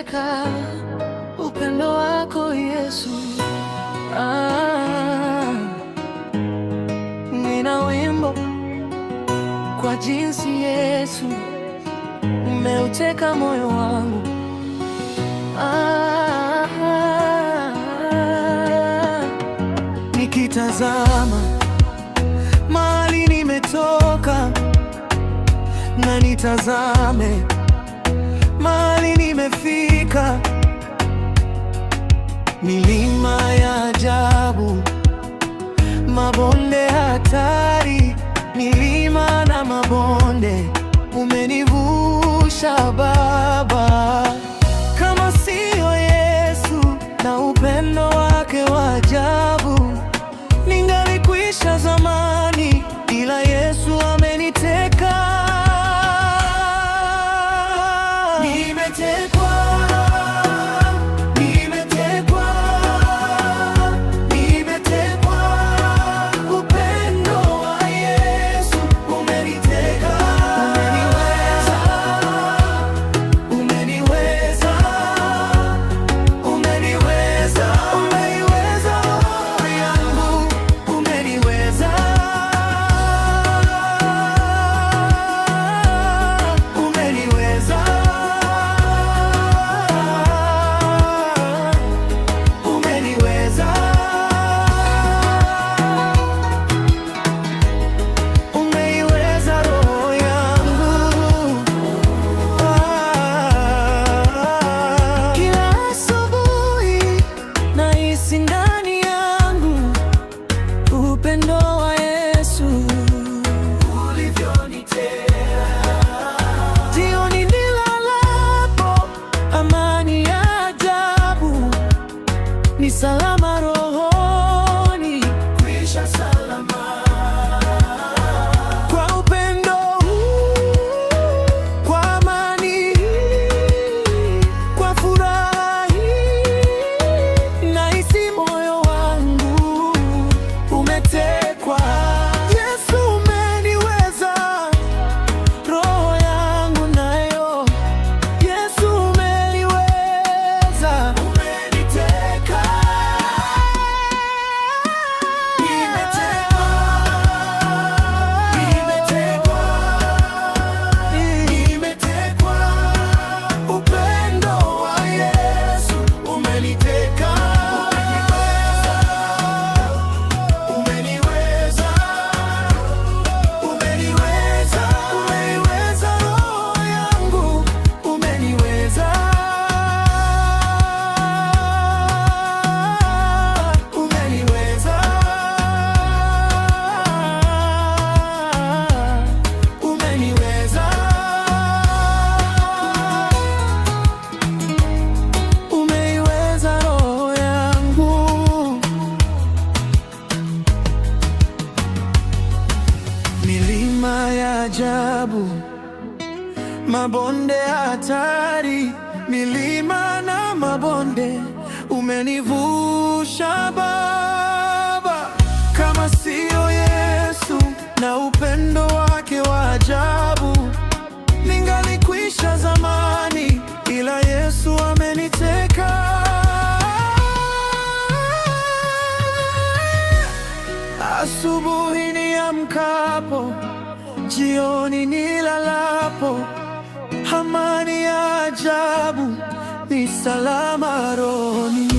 umeniteka, upendo wako Yesu. Nina wimbo kwa jinsi Yesu umeuteka moyo wangu. Nikitazama mahali nimetoka na nitazame mahali nimefika, milima ya ajabu, mabonde hatari, milima na mabonde, umenivusha Baba. Kama siyo Yesu na upendo wake wa ajabu, ningalikwisha zamani, ila Yesu ameniteka. Nimetekwa, nimetekwa, nimetekwa, upendo wa Yesu umeniteka. Umeniweza, umeniweza, umeniweza, roho yangu umeniweza, umeniweza. Ndani yangu upendo wa Yesu ulivyonitea, jioni nilalapo, amani ya ajabu, ni salama rohoni, kwisha salama. Kwa upendo huu, kwa amani hii, kwa furaha hii, nahisi moyo wangu umetekwa. Yesu umeniweza, roho yangu nayo. Yesu umeniweza, umeniteka. Nimetekwa, nimetekwa, nimetekwa, upendo wa Yesu umeniteka. Umeniweza, umeniweza, umeniweza, roho yangu umeniweza, umeniweza, umeniweza, umeiweza roho yangu. Milima ya ajabu, mabonde hatari, milima na mabonde, umenivusha Baba. Kama siyo Yesu na upendo wake wa ajabu, ningalikwisha zamani, ila Yesu ameniteka. Asubuhi niamkapo, jioni nilalapo, amani ya ajabu, ni salama rohoni.